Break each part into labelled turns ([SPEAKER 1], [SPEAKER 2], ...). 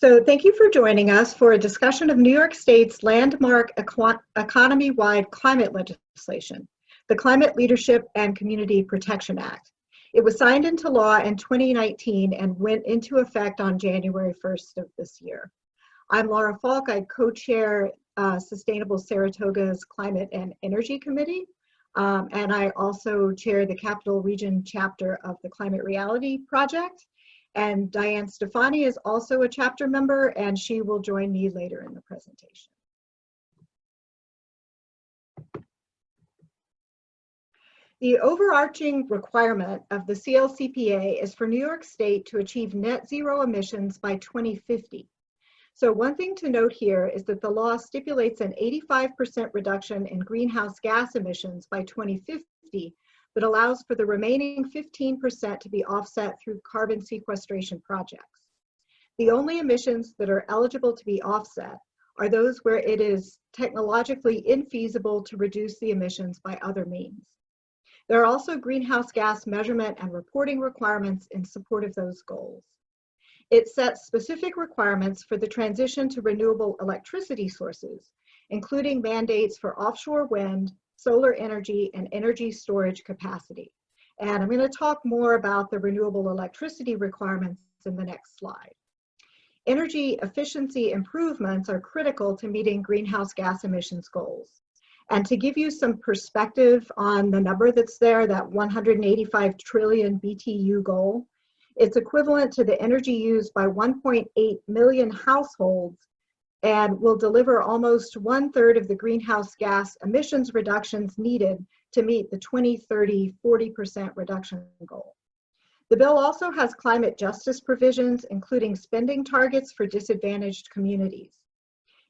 [SPEAKER 1] So thank you for joining us for a discussion of New York State's landmark economy-wide climate legislation, the Climate Leadership and Community Protection Act. It was signed into law in 2019 and went into effect on January 1st of this year. I'm Laura Falk. I co-chair Sustainable Saratoga's Climate and Energy Committee, and I also chair the Capital Region chapter of the Climate Reality Project. And Diane Stefani is also a chapter member, and she will join me later in the presentation. The overarching requirement of the CLCPA is for New York State to achieve net zero emissions by 2050. So one thing to note here is that the law stipulates an 85% reduction in greenhouse gas emissions by 2050, but allows for the remaining 15% to be offset through carbon sequestration projects. The only emissions that are eligible to be offset are those where it is technologically infeasible to reduce the emissions by other means. There are also greenhouse gas measurement and reporting requirements in support of those goals. It sets specific requirements for the transition to renewable electricity sources, including mandates for offshore wind, solar energy, and energy storage capacity. And I'm going to talk more about the renewable electricity requirements in the next slide. Energy efficiency improvements are critical to meeting greenhouse gas emissions goals. And to give you some perspective on the number that's there, that 185 trillion BTU goal, it's equivalent to the energy used by 1.8 million households and will deliver almost 1/3 of the greenhouse gas emissions reductions needed to meet the 2030 40% reduction goal. The bill also has climate justice provisions, including spending targets for disadvantaged communities.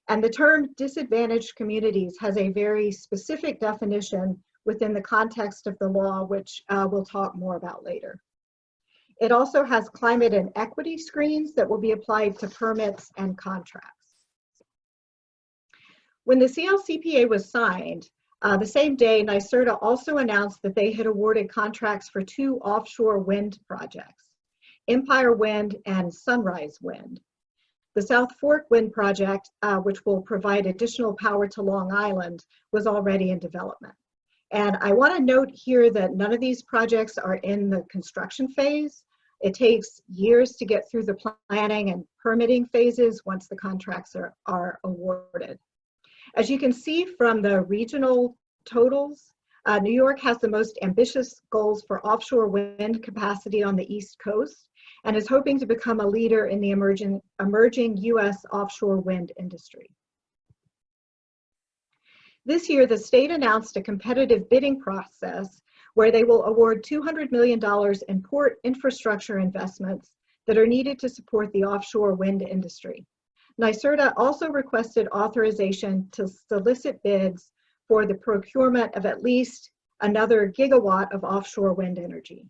[SPEAKER 1] And the term disadvantaged communities has a very specific definition within the context of the law, which we'll talk more about later. It also has climate and equity screens that will be applied to permits and contracts. When the CLCPA was signed, the same day, NYSERDA also announced that they had awarded contracts for 2 offshore wind projects, Empire Wind and Sunrise Wind. The South Fork Wind project, which will provide additional power to Long Island, was already in development. And I want to note here that none of these projects are in the construction phase. It takes years to get through the planning and permitting phases once the contracts are awarded. As you can see from the regional totals, New York has the most ambitious goals for offshore wind capacity on the East Coast and is hoping to become a leader in the emerging US offshore wind industry. This year, the state announced a competitive bidding process where they will award $200 million in port infrastructure investments that are needed to support the offshore wind industry. NYSERDA also requested authorization to solicit bids for the procurement of at least another gigawatt of offshore wind energy.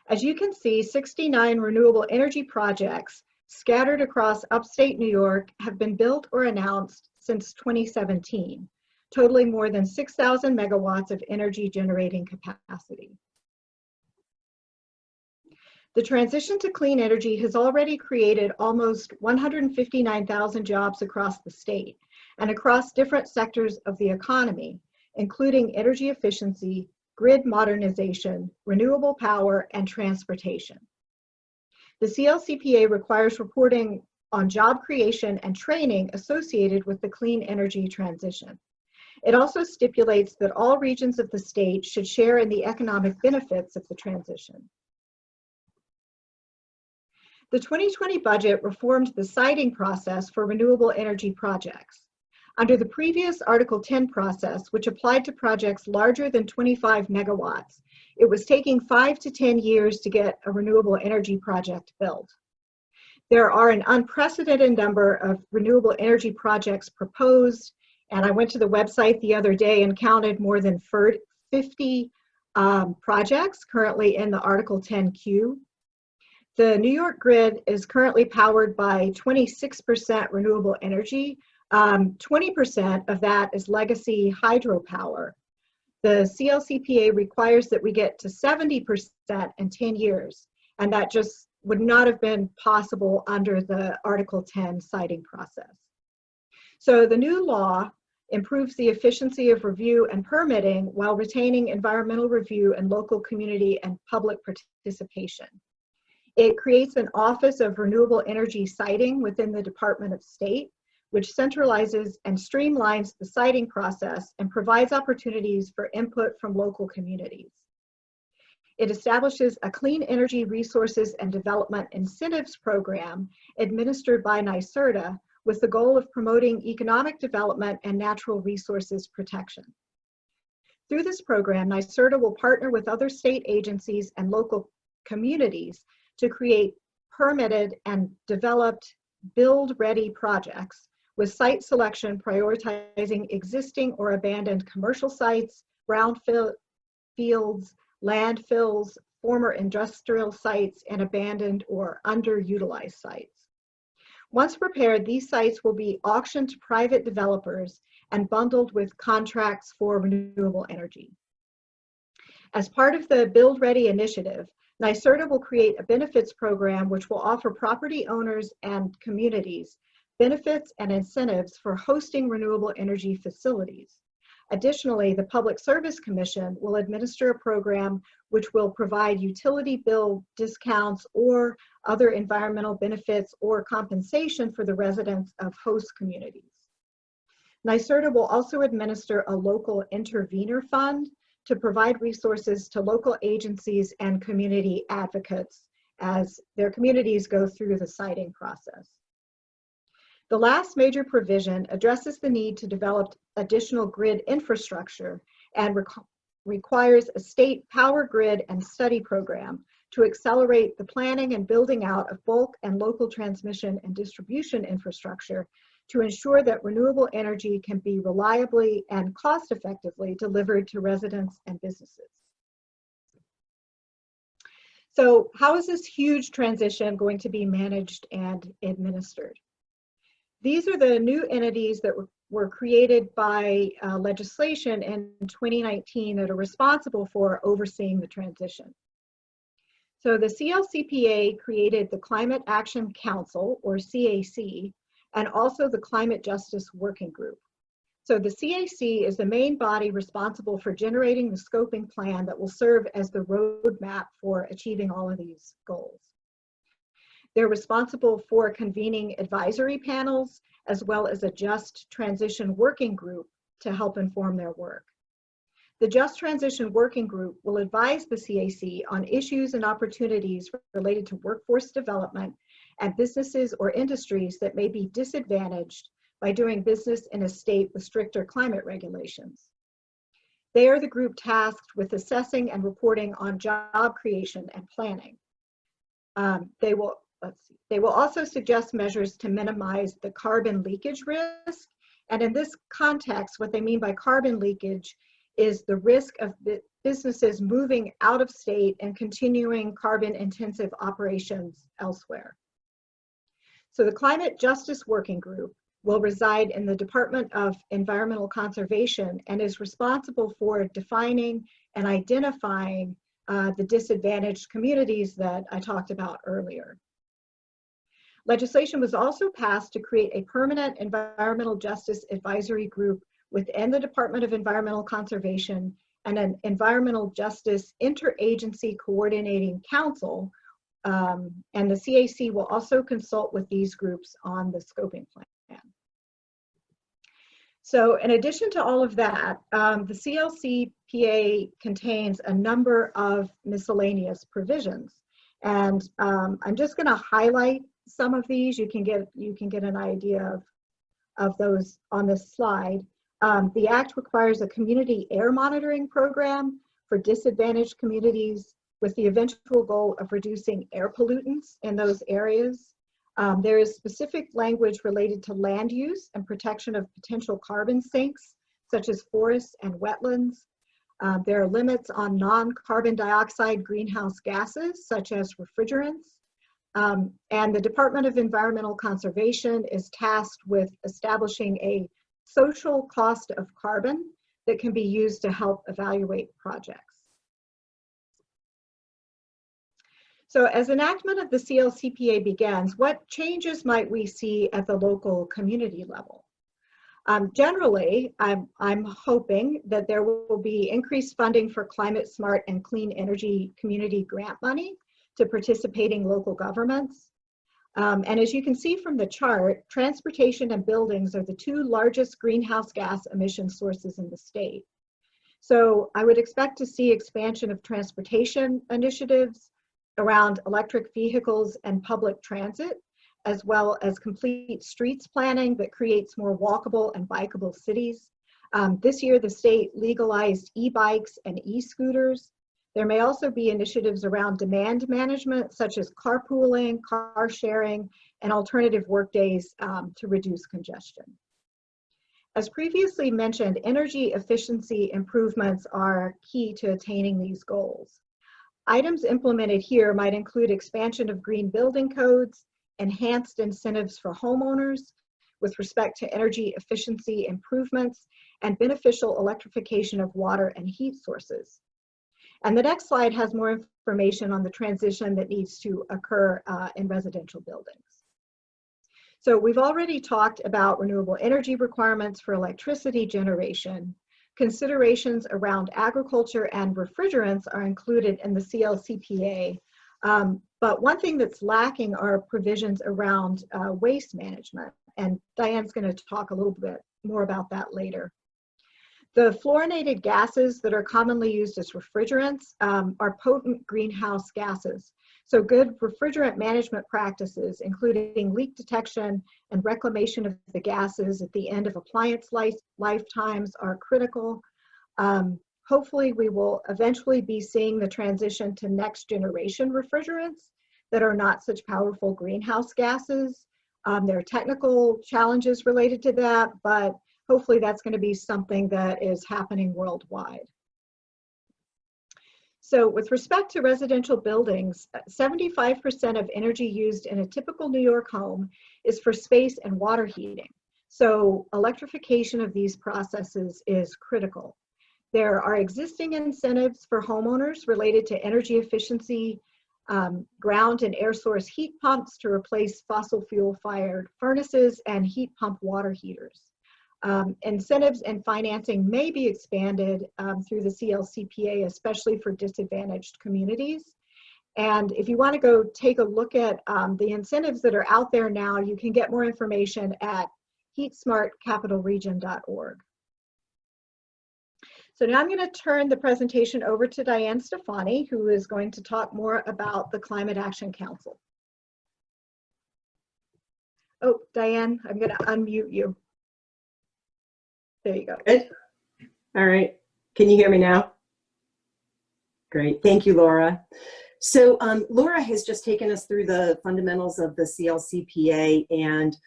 [SPEAKER 1] As you can see, 69 renewable energy projects scattered across upstate New York have been built or announced since 2017, totaling more than 6,000 megawatts of energy generating capacity. The transition to clean energy has already created almost 159,000 jobs across the state and across different sectors of the economy, including energy efficiency, grid modernization, renewable power, and transportation. The CLCPA requires reporting on job creation and training associated with the clean energy transition. It also stipulates that all regions of the state should share in the economic benefits of the transition. The 2020 budget reformed the siting process for renewable energy projects. Under the previous Article 10 process, which applied to projects larger than 25 megawatts, it was taking 5 to 10 years to get a renewable energy project built. There are an unprecedented number of renewable energy projects proposed, and I went to the website the other day and counted more than 50 projects currently in the Article 10 queue. The New York grid is currently powered by 26% renewable energy. 20% of that is legacy hydropower. The CLCPA requires that we get to 70% in 10 years. And that just would not have been possible under the Article 10 siting process. So the new law improves the efficiency of review and permitting while retaining environmental review and local community and public participation. It creates an Office of Renewable Energy Siting within the Department of State, which centralizes and streamlines the siting process and provides opportunities for input from local communities. It establishes a Clean Energy Resources and Development Incentives Program administered by NYSERDA with the goal of promoting economic development and natural resources protection. Through this program, NYSERDA will partner with other state agencies and local communities to create permitted and developed build-ready projects with site selection prioritizing existing or abandoned commercial sites, brownfields, landfills, former industrial sites, and abandoned or underutilized sites. Once prepared, these sites will be auctioned to private developers and bundled with contracts for renewable energy. As part of the Build Ready initiative, NYSERDA will create a benefits program which will offer property owners and communities benefits and incentives for hosting renewable energy facilities. Additionally, the Public Service Commission will administer a program which will provide utility bill discounts or other environmental benefits or compensation for the residents of host communities. NYSERDA will also administer a local intervenor fund to provide resources to local agencies and community advocates as their communities go through the siting process. The last major provision addresses the need to develop additional grid infrastructure and requires a state power grid and study program to accelerate the planning and building out of bulk and local transmission and distribution infrastructure to ensure that renewable energy can be reliably and cost-effectively delivered to residents and businesses. So how is this huge transition going to be managed and administered? These are the new entities that were created by legislation in 2019 that are responsible for overseeing the transition. So the CLCPA created the Climate Action Council, or CAC, and also the Climate Justice Working Group. So the CAC is the main body responsible for generating the scoping plan that will serve as the roadmap for achieving all of these goals. They're responsible for convening advisory panels as well as a Just Transition Working Group to help inform their work. The Just Transition Working Group will advise the CAC on issues and opportunities related to workforce development and businesses or industries that may be disadvantaged by doing business in a state with stricter climate regulations. They are the group tasked with assessing and reporting on job creation and planning. They will also suggest measures to minimize the carbon leakage risk. And in this context, what they mean by carbon leakage is the risk of businesses moving out of state and continuing carbon intensive operations elsewhere. So the Climate Justice Working Group will reside in the Department of Environmental Conservation and is responsible for defining and identifying the disadvantaged communities that I talked about earlier. Legislation was also passed to create a permanent environmental justice advisory group within the Department of Environmental Conservation and an environmental justice interagency coordinating council. And the CAC will also consult with these groups on the scoping plan. So in addition to all of that, the CLCPA contains a number of miscellaneous provisions. And I'm just going to highlight some of these. You can get an idea of those on this slide. The Act requires a community air monitoring program for disadvantaged communities with the eventual goal of reducing air pollutants in those areas. There is specific language related to land use and protection of potential carbon sinks, such as forests and wetlands. There are limits on non-carbon dioxide greenhouse gases, such as refrigerants. And the Department of Environmental Conservation is tasked with establishing a social cost of carbon that can be used to help evaluate projects. So as enactment of the CLCPA begins, what changes might we see at the local community level? Generally, I'm hoping that there will be increased funding for climate smart and clean energy community grant money to participating local governments. And as you can see from the chart, transportation and buildings are the two largest greenhouse gas emission sources in the state. So I would expect to see expansion of transportation initiatives around electric vehicles and public transit, as well as complete streets planning that creates more walkable and bikeable cities. This year, the state legalized e-bikes and e-scooters. There may also be initiatives around demand management, such as carpooling, car sharing, and alternative workdays to reduce congestion. As previously mentioned, energy efficiency improvements are key to attaining these goals. Items implemented here might include expansion of green building codes, enhanced incentives for homeowners with respect to energy efficiency improvements, and beneficial electrification of water and heat sources. And the next slide has more information on the transition that needs to occur in residential buildings. So we've already talked about renewable energy requirements for electricity generation. Considerations around agriculture and refrigerants are included in the CLCPA. But one thing that's lacking are provisions around waste management. And Diane's going to talk a little bit more about that later. The fluorinated gases that are commonly used as refrigerants are potent greenhouse gases. So good refrigerant management practices, including leak detection and reclamation of the gases at the end of appliance lifetimes, are critical. Hopefully, we will eventually be seeing the transition to next generation refrigerants that are not such powerful greenhouse gases. There are technical challenges related to that, but hopefully that's going to be something that is happening worldwide. So with respect to residential buildings, 75% of energy used in a typical New York home is for space and water heating. So electrification of these processes is critical. There are existing incentives for homeowners related to energy efficiency, ground and air source heat pumps to replace fossil fuel fired furnaces and heat pump water heaters. Incentives and financing may be expanded through the CLCPA, especially for disadvantaged communities. And if you want to go take a look at the incentives that are out there now, you can get more information at heatsmartcapitalregion.org. So now I'm going to turn the presentation over to Diane Stefani, who is going to talk more about the Climate Action Council. Oh, Diane, I'm going to unmute you. There you go.
[SPEAKER 2] Good. All right. Can you hear me now? Great. Thank you, Laura. So Laura has just taken us through the fundamentals of the CLCPA and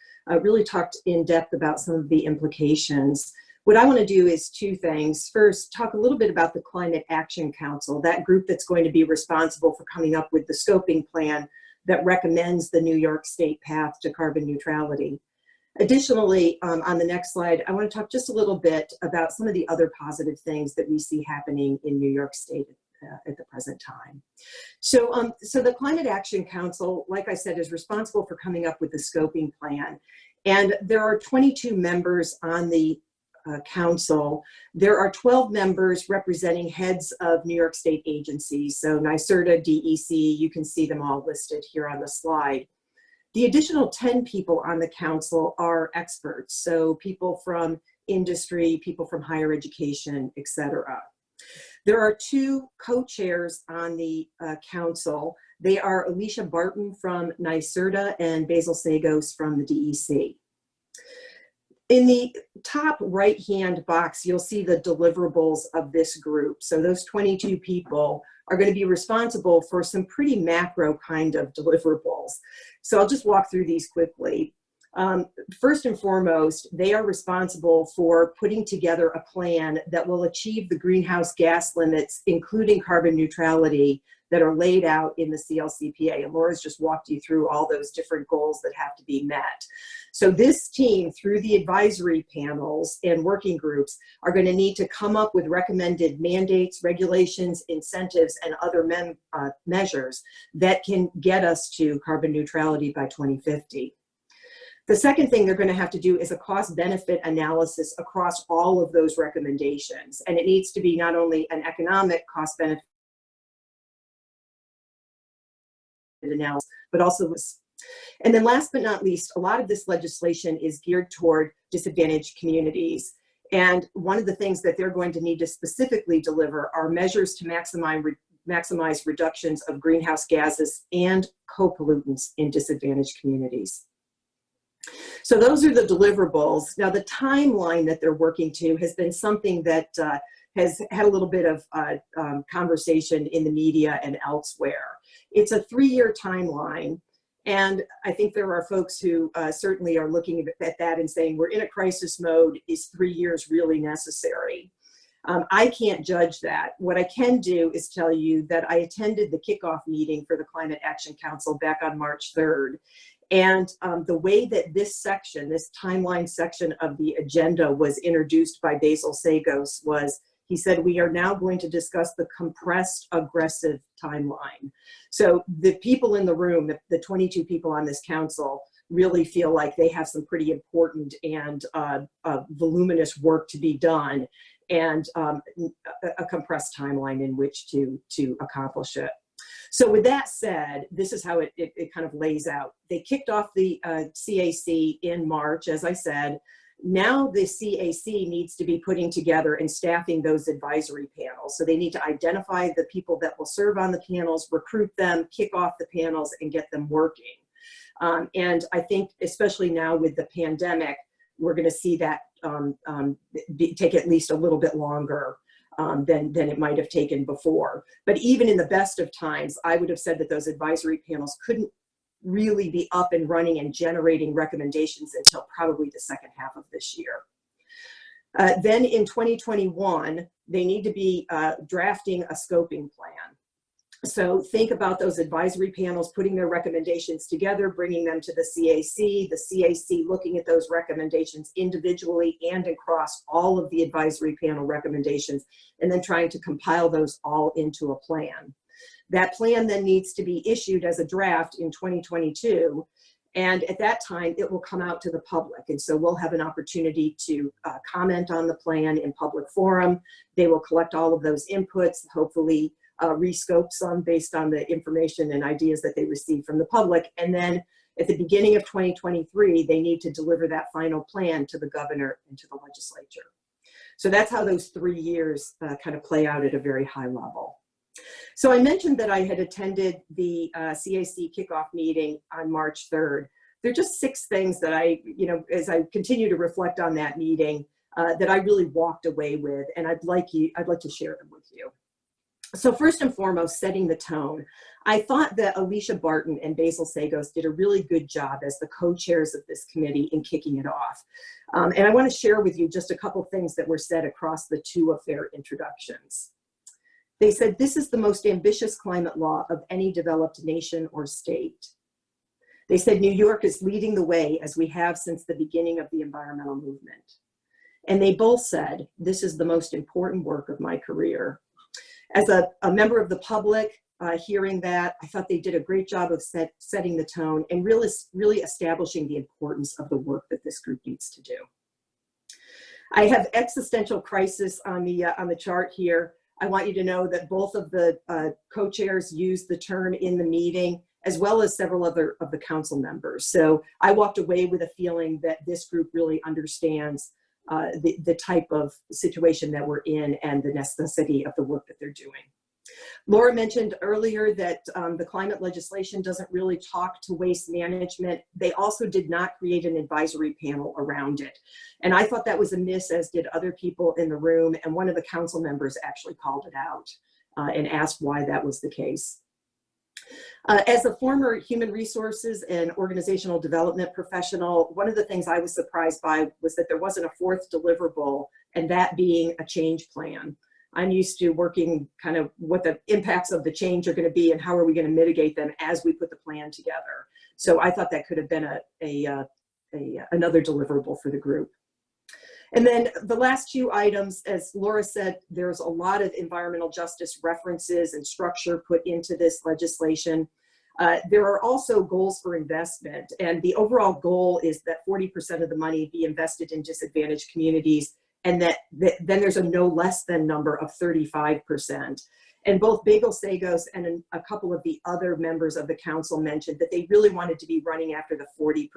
[SPEAKER 2] really talked in depth about some of the implications. What I want to do is two things. First, talk a little bit about the Climate Action Council, that group that's going to be responsible for coming up with the scoping plan that recommends the New York State path to carbon neutrality. Additionally, on the next slide, I want to talk just a little bit about some of the other positive things that we see happening in New York State at the present time. So, so the Climate Action Council, like I said, is responsible for coming up with the scoping plan. And there are 22 members on the council. There are 12 members representing heads of New York State agencies. So NYSERDA, DEC, you can see them all listed here on the slide. The additional 10 people on the council are experts, so people from industry, people from higher education, etc. There are two co-chairs on the council. They are Alicia Barton from NYSERDA and Basil Sagos from the DEC. In the top right-hand box, you'll see the deliverables of this group. So those 22 people are going to be responsible for some pretty macro kind of deliverables. So I'll just walk through these quickly. First and foremost, they are responsible for putting together a plan that will achieve the greenhouse gas limits, including carbon neutrality, that are laid out in the CLCPA. And Laura's just walked you through all those different goals that have to be met. So this team, through the advisory panels and working groups, are going to need to come up with recommended mandates, regulations, incentives, and other measures that can get us to carbon neutrality by 2050. The second thing they're going to have to do is a cost-benefit analysis across all of those recommendations. And it needs to be not only an economic cost-benefit analysis, but also this. And then last but not least, a lot of this legislation is geared toward disadvantaged communities. And one of the things that they're going to need to specifically deliver are measures to maximize reductions of greenhouse gases and co-pollutants in disadvantaged communities. So those are the deliverables. Now, the timeline that they're working to has been something that has had a little bit of conversation in the media and elsewhere. It's a 3-year timeline. And I think there are folks who certainly are looking at that and saying, we're in a crisis mode. Is 3 years really necessary? I can't judge that. What I can do is tell you that I attended the kickoff meeting for the Climate Action Council back on March 3rd. And the way that this section, this timeline section of the agenda was introduced by Basil Sagos was, he said, we are now going to discuss the compressed aggressive timeline. So the people in the room, the 22 people on this council, really feel like they have some pretty important and voluminous work to be done, and a compressed timeline in which to accomplish it. So with that said, this is how it kind of lays out. They kicked off the CAC in March, as I said. Now the CAC needs to be putting together and staffing those advisory panels. So they need to identify the people that will serve on the panels, recruit them, kick off the panels, and get them working. And I think, especially now with the pandemic, we're going to see that take at least a little bit longer than it might have taken before. But even in the best of times, I would have said that those advisory panels couldn't really be up and running and generating recommendations until probably the second half of this year. Then in 2021, they need to be drafting a scoping plan. So think about those advisory panels putting their recommendations together, bringing them to the CAC looking at those recommendations individually and across all of the advisory panel recommendations, and then trying to compile those all into a plan. That plan then needs to be issued as a draft in 2022. And at that time, it will come out to the public. And so we'll have an opportunity to comment on the plan in public forum. They will collect all of those inputs, hopefully rescope some based on the information and ideas that they receive from the public. And then at the beginning of 2023, they need to deliver that final plan to the governor and to the legislature. So that's how those 3 years kind of play out at a very high level. So I mentioned that I had attended the CAC kickoff meeting on March 3rd. There are just 6 things that I, as I continue to reflect on that meeting, that I really walked away with, and I'd like to share them with you. So first and foremost, setting the tone. I thought that Alicia Barton and Basil Sagos did a really good job as the co-chairs of this committee in kicking it off. And I want to share with you just a couple things that were said across the 2 of their introductions. They said, this is the most ambitious climate law of any developed nation or state. They said, New York is leading the way as we have since the beginning of the environmental movement. And they both said, this is the most important work of my career. As a member of the public, hearing that, I thought they did a great job of setting the tone and really establishing the importance of the work that this group needs to do. I have existential crisis on the chart here. I want you to know that both of the co-chairs used the term in the meeting, as well as several other of the council members. So I walked away with a feeling that this group really understands the type of situation that we're in and the necessity of the work that they're doing. Laura mentioned earlier that the climate legislation doesn't really talk to waste management. They also did not create an advisory panel around it. And I thought that was a miss, as did other people in the room. And one of the council members actually called it out and asked why that was the case. As a former human resources and organizational development professional, one of the things I was surprised by was that there wasn't a 4th deliverable, and that being a change plan. I'm used to working kind of what the impacts of the change are going to be and how are we going to mitigate them as we put the plan together. So I thought that could have been another deliverable for the group. And then the last two items, as Laura said, there's a lot of environmental justice references and structure put into this legislation. There are also goals for investment, and the overall goal is that 40% of the money be invested in disadvantaged communities, and that then there's a no less than number of 35%. And both Bagel Sagos and a couple of the other members of the council mentioned that they really wanted to be running after the 40%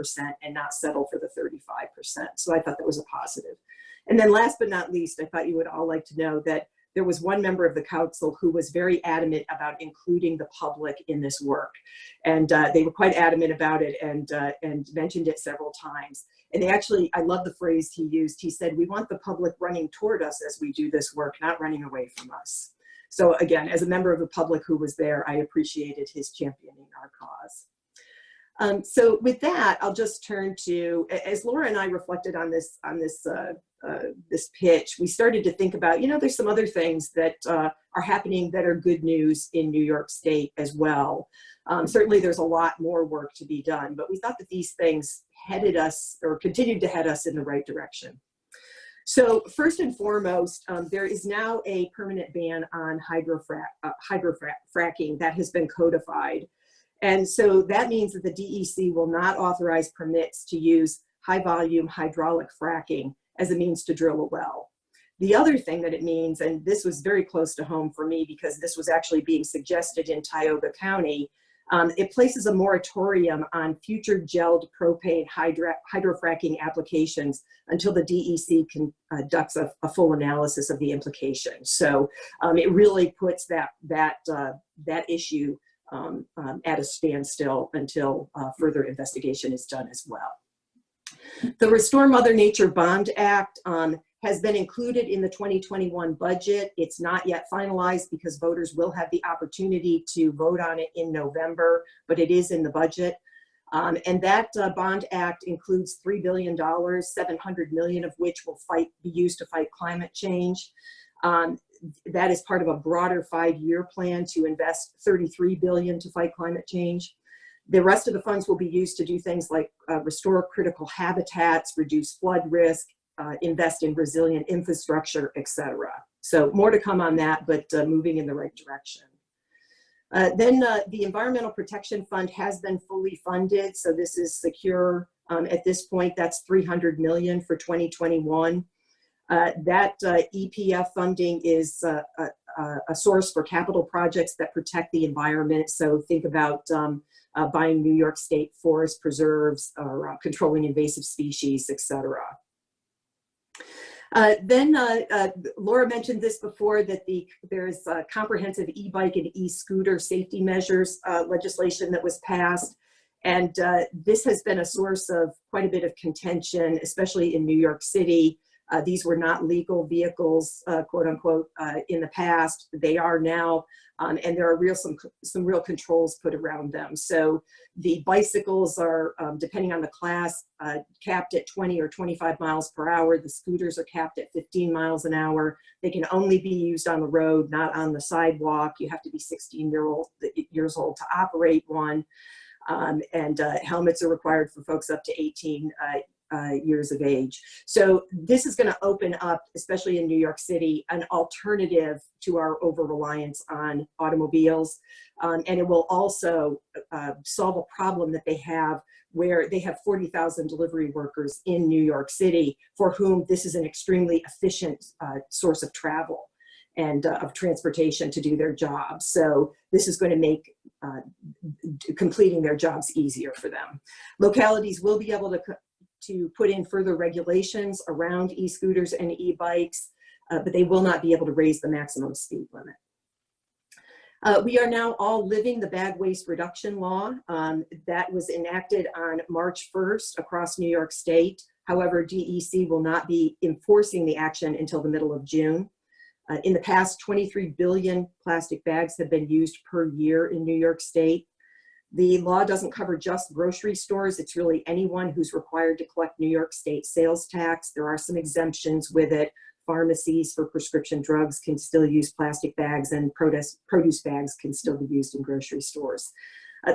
[SPEAKER 2] and not settle for the 35%. So I thought that was a positive. And then last but not least, I thought you would all like to know that there was one member of the council who was very adamant about including the public in this work. And they were quite adamant about it and mentioned it several times. And they actually, I love the phrase he used. He said, "We want the public running toward us as we do this work, not running away from us." So again, as a member of the public who was there, I appreciated his championing our cause. So with that, I'll just turn to, as Laura and I reflected on this pitch, we started to think about, there's some other things that are happening that are good news in New York State as well. Certainly there's a lot more work to be done, but we thought that these things headed us or continued to head us in the right direction. So first and foremost, there is now a permanent ban on hydrofracking that has been codified. And so that means that the DEC will not authorize permits to use high volume hydraulic fracking as a means to drill a well. The other thing that it means, and this was very close to home for me because this was actually being suggested in Tioga County, it places a moratorium on future gelled propane hydrofracking applications until the DEC conducts a full analysis of the implications. So it really puts that issue at a standstill until further investigation is done as well. The Restore Mother Nature Bond Act has been included in the 2021 budget. It's not yet finalized because voters will have the opportunity to vote on it in November, but it is in the budget. And that Bond Act includes $3 billion, $700 million of which will be used to fight climate change. That is part of a broader 5-year plan to invest $33 billion to fight climate change. The rest of the funds will be used to do things like restore critical habitats, reduce flood risk, invest in resilient infrastructure, etc. So more to come on that, but moving in the right direction. Then the Environmental Protection Fund has been fully funded, so this is secure at this point. That's $300 million for 2021. That EPF funding is a source for capital projects that protect the environment. So think about buying New York State forest preserves or controlling invasive species, etc. Then Laura mentioned this before, that there's comprehensive e-bike and e-scooter safety measures legislation that was passed. And this has been a source of quite a bit of contention, especially in New York City. These were not legal vehicles, quote unquote, in the past. They are now, and there are some real controls put around them. So the bicycles are, depending on the class, capped at 20 or 25 miles per hour. The scooters are capped at 15 miles an hour. They can only be used on the road, not on the sidewalk. You have to be 16 years old to operate one. And helmets are required for folks up to 18 years of age. So this is going to open up, especially in New York City, an alternative to our over-reliance on automobiles. And it will also solve a problem that they have, where they have 40,000 delivery workers in New York City for whom this is an extremely efficient source of travel and of transportation to do their jobs. So this is going to make completing their jobs easier for them. Localities will be able to put in further regulations around e-scooters and e-bikes, but they will not be able to raise the maximum speed limit. We are now all living the bag waste reduction law that was enacted on March 1st across New York State. However, DEC will not be enforcing the action until the middle of June. In the past, 23 billion plastic bags have been used per year in New York State. The law doesn't cover just grocery stores. It's really anyone who's required to collect New York State sales tax. There are some exemptions with it. pharmacies for prescription drugs can still use plastic bags, and produce bags can still be used in grocery stores.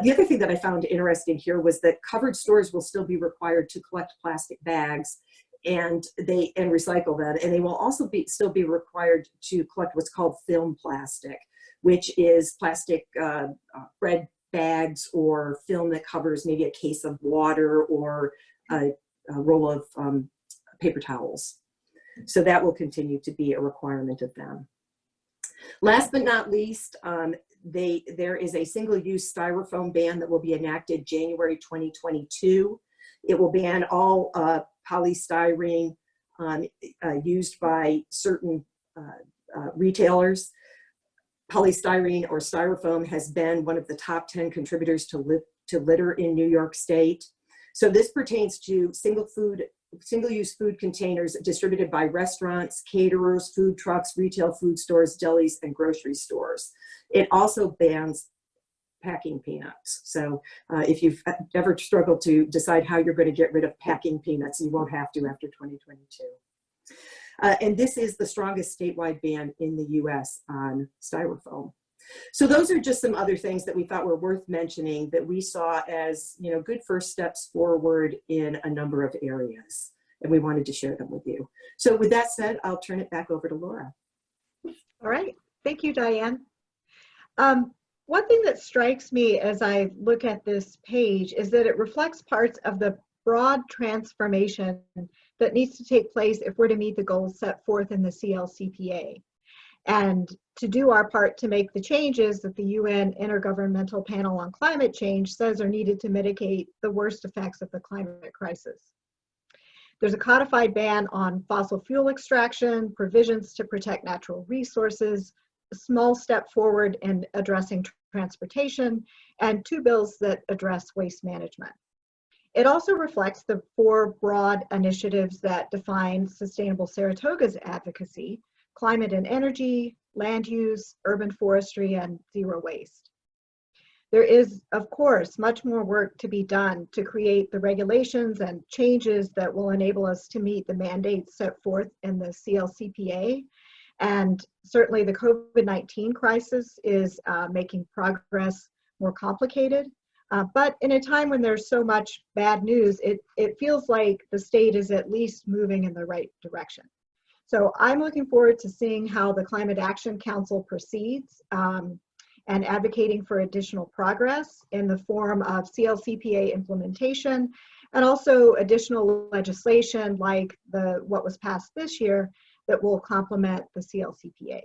[SPEAKER 2] The other thing that I found interesting here was that covered stores will still be required to collect plastic bags and recycle them, and they will also still be required to collect what's called film plastic, which is plastic bread bags or film that covers maybe a case of water or a roll of paper towels. So that will continue to be a requirement of them. Last but not least, there is a single-use styrofoam ban that will be enacted January 2022. It will ban all polystyrene used by certain retailers. Polystyrene or styrofoam has been one of the top 10 contributors to litter in New York State. So this pertains to single-use food containers distributed by restaurants, caterers, food trucks, retail food stores, delis, and grocery stores. It also bans packing peanuts. So if you've ever struggled to decide how you're going to get rid of packing peanuts, you won't have to after 2022. And this is the strongest statewide ban in the US on styrofoam. So those are just some other things that we thought were worth mentioning that we saw as, you know, good first steps forward in a number of areas, and we wanted to share them with you. So with that said, I'll turn it back over to Laura.
[SPEAKER 1] All right, thank you, Diane. One thing that strikes me as I look at this page is that it reflects parts of the broad transformation that needs to take place if we're to meet the goals set forth in the CLCPA. And to do our part to make the changes that the UN Intergovernmental Panel on Climate Change says are needed to mitigate the worst effects of the climate crisis. There's a codified ban on fossil fuel extraction, provisions to protect natural resources, a small step forward in addressing transportation, and 2 bills that address waste management. It also reflects the 4 broad initiatives that define Sustainable Saratoga's advocacy: climate and energy, land use, urban forestry, and zero waste. There is, of course, much more work to be done to create the regulations and changes that will enable us to meet the mandates set forth in the CLCPA. And certainly the COVID-19 crisis is making progress more complicated. But in a time when there's so much bad news, it feels like the state is at least moving in the right direction. So I'm looking forward to seeing how the Climate Action Council proceeds and advocating for additional progress in the form of CLCPA implementation and also additional legislation like what was passed this year that will complement the CLCPA.